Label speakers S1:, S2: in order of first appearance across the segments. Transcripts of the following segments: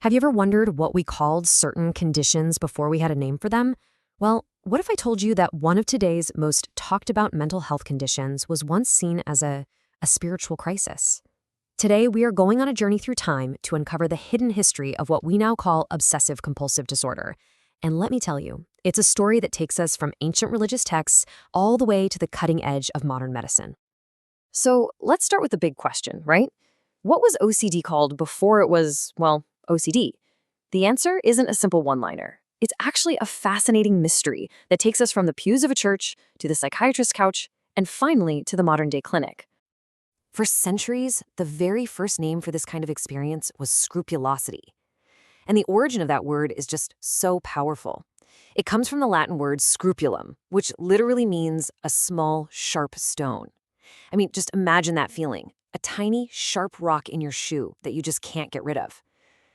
S1: Have you ever wondered what we called certain conditions before we had a name for them? Well, what if I told you that one of today's most talked about mental health conditions was once seen as a spiritual crisis? Today, we are going on a journey through time to uncover the hidden history of what we now call obsessive-compulsive disorder. And let me tell you, it's a story that takes us from ancient religious texts all the way to the cutting edge of modern medicine. So let's start with the big question, right? What was OCD called before it was, well, OCD? The answer isn't a simple one-liner. It's actually a fascinating mystery that takes us from the pews of a church to the psychiatrist's couch and finally to the modern-day clinic. For centuries, the very first name for this kind of experience was scrupulosity. And the origin of that word is just so powerful. It comes from the Latin word scrupulum, which literally means a small, sharp stone. I mean, just imagine that feeling, a tiny, sharp rock in your shoe that you just can't get rid of.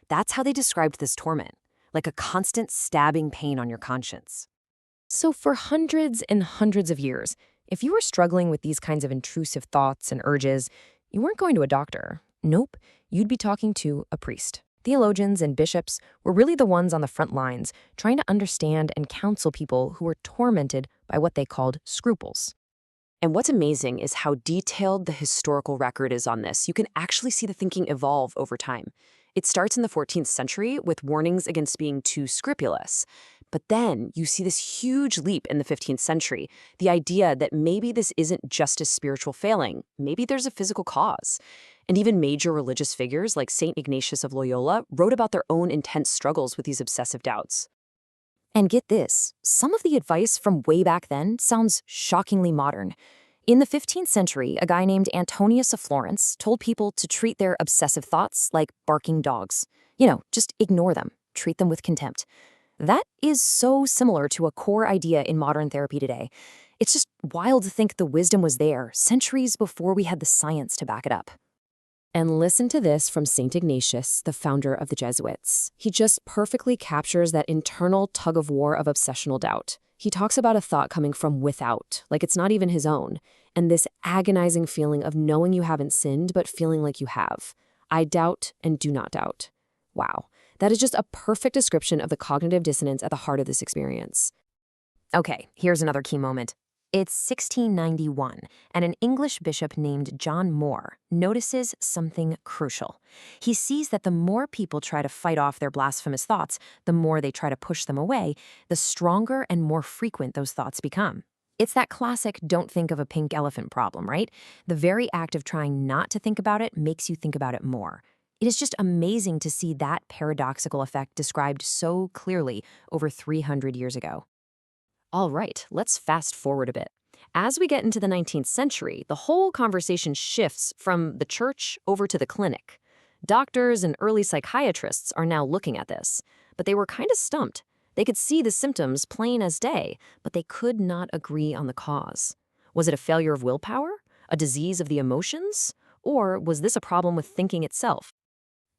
S1: That's how they described this torment, like a constant stabbing pain on your conscience. So for hundreds and hundreds of years, if you were struggling with these kinds of intrusive thoughts and urges, you weren't going to a doctor. Nope, you'd be talking to a priest. Theologians and bishops were really the ones on the front lines, trying to understand and counsel people who were tormented by what they called scruples. And what's amazing is how detailed the historical record is on this. You can actually see the thinking evolve over time. It starts in the 14th century with warnings against being too scrupulous. But then you see this huge leap in the 15th century, the idea that maybe this isn't just a spiritual failing, maybe there's a physical cause. And even major religious figures like St. Ignatius of Loyola wrote about their own intense struggles with these obsessive doubts. And get this, some of the advice from way back then sounds shockingly modern. In the 15th century, a guy named Antonius of Florence told people to treat their obsessive thoughts like barking dogs. Just ignore them, treat them with contempt. That is so similar to a core idea in modern therapy today. It's just wild to think the wisdom was there centuries before we had the science to back it up. And listen to this from St. Ignatius, the founder of the Jesuits. He just perfectly captures that internal tug-of-war of obsessional doubt. He talks about a thought coming from without, like it's not even his own, and this agonizing feeling of knowing you haven't sinned but feeling like you have. I doubt and do not doubt. Wow, that is just a perfect description of the cognitive dissonance at the heart of this experience. Okay, here's another key moment. It's 1691, and an English bishop named John Moore notices something crucial. He sees that the more people try to fight off their blasphemous thoughts, the more they try to push them away, the stronger and more frequent those thoughts become. It's that classic don't think of a pink elephant problem, right? The very act of trying not to think about it makes you think about it more. It is just amazing to see that paradoxical effect described so clearly over 300 years ago. All right, let's fast forward a bit. As we get into the 19th century, the whole conversation shifts from the church over to the clinic. Doctors and early psychiatrists are now looking at this, but they were kind of stumped. They could see the symptoms plain as day, but they could not agree on the cause. Was it a failure of willpower? A disease of the emotions? Or was this a problem with thinking itself?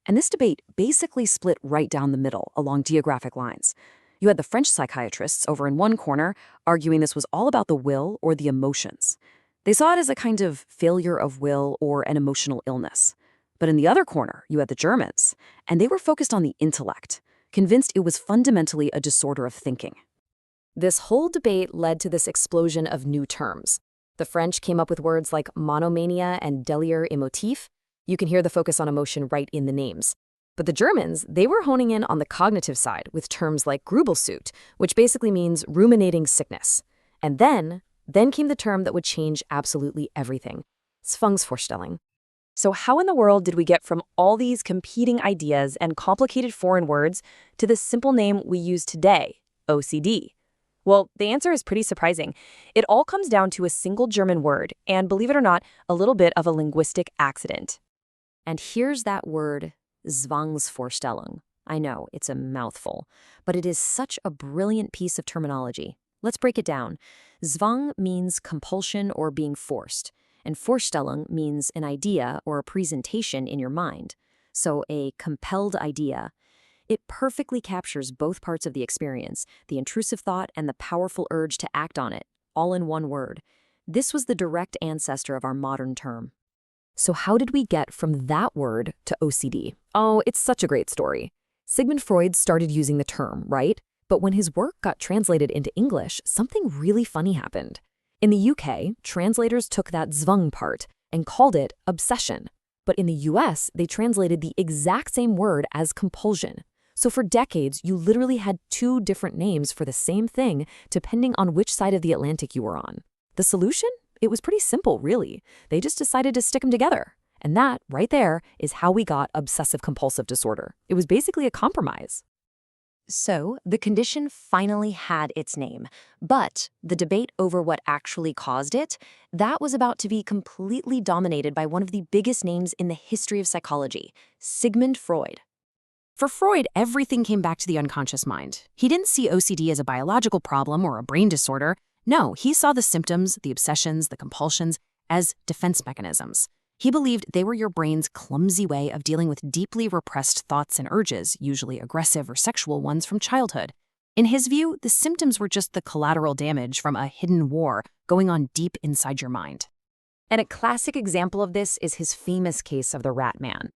S1: And this debate basically split right down the middle along geographic lines. You had the French psychiatrists over in one corner arguing this was all about the will or the emotions. They saw it as a kind of failure of will or an emotional illness. But in the other corner, you had the Germans, and they were focused on the intellect, convinced it was fundamentally a disorder of thinking. This whole debate led to this explosion of new terms. The French came up with words like monomania and délire émotif. You can hear the focus on emotion right in the names. But the Germans, they were honing in on the cognitive side with terms like Grübelsucht, which basically means ruminating sickness. And then came the term that would change absolutely everything, Zwangsvorstellung. So how in the world did we get from all these competing ideas and complicated foreign words to the simple name we use today, OCD? Well, the answer is pretty surprising. It all comes down to a single German word, and believe it or not, a little bit of a linguistic accident. And here's that word, Zwangsvorstellung. I know, it's a mouthful, but it is such a brilliant piece of terminology. Let's break it down. Zwang means compulsion or being forced, and Vorstellung means an idea or a presentation in your mind. So a compelled idea. It perfectly captures both parts of the experience, the intrusive thought and the powerful urge to act on it, all in one word. This was the direct ancestor of our modern term. So how did we get from that word to OCD? Oh, it's such a great story. Sigmund Freud started using the term, right? But when his work got translated into English, something really funny happened. In the UK, translators took that Zwang part and called it obsession. But in the US, they translated the exact same word as compulsion. So for decades, you literally had two different names for the same thing, depending on which side of the Atlantic you were on. The solution? It was pretty simple, really. They just decided to stick them together. And that, right there, is how we got obsessive-compulsive disorder. It was basically a compromise.
S2: So, the condition finally had its name, but the debate over what actually caused it, that was about to be completely dominated by one of the biggest names in the history of psychology, Sigmund Freud.
S3: For Freud, everything came back to the unconscious mind. He didn't see OCD as a biological problem or a brain disorder. No, he saw the symptoms, the obsessions, the compulsions, as defense mechanisms. He believed they were your brain's clumsy way of dealing with deeply repressed thoughts and urges, usually aggressive or sexual ones from childhood. In his view, the symptoms were just the collateral damage from a hidden war going on deep inside your mind.
S1: And a classic example of this is his famous case of the rat man.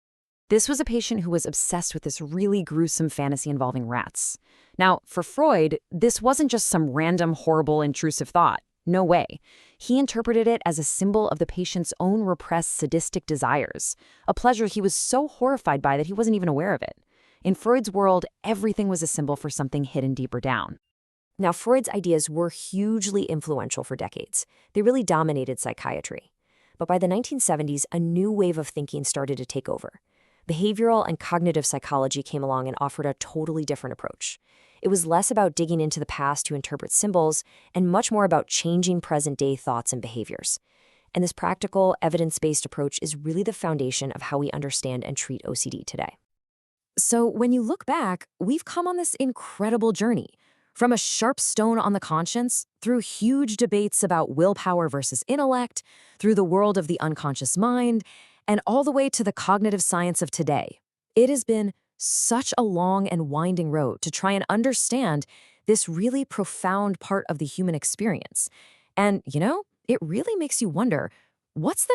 S1: This was a patient who was obsessed with this really gruesome fantasy involving rats. Now, for Freud, this wasn't just some random, horrible, intrusive thought. No way. He interpreted it as a symbol of the patient's own repressed sadistic desires, a pleasure he was so horrified by that he wasn't even aware of it. In Freud's world, everything was a symbol for something hidden deeper down. Now, Freud's ideas were hugely influential for decades. They really dominated psychiatry. But by the 1970s, a new wave of thinking started to take over. Behavioral and cognitive psychology came along and offered a totally different approach. It was less about digging into the past to interpret symbols and much more about changing present-day thoughts and behaviors. And this practical, evidence-based approach is really the foundation of how we understand and treat OCD today. So when you look back, we've come on this incredible journey. From a sharp stone on the conscience, through huge debates about willpower versus intellect, through the world of the unconscious mind, and all the way to the cognitive science of today. It has been such a long and winding road to try and understand this really profound part of the human experience. And, it really makes you wonder, what's the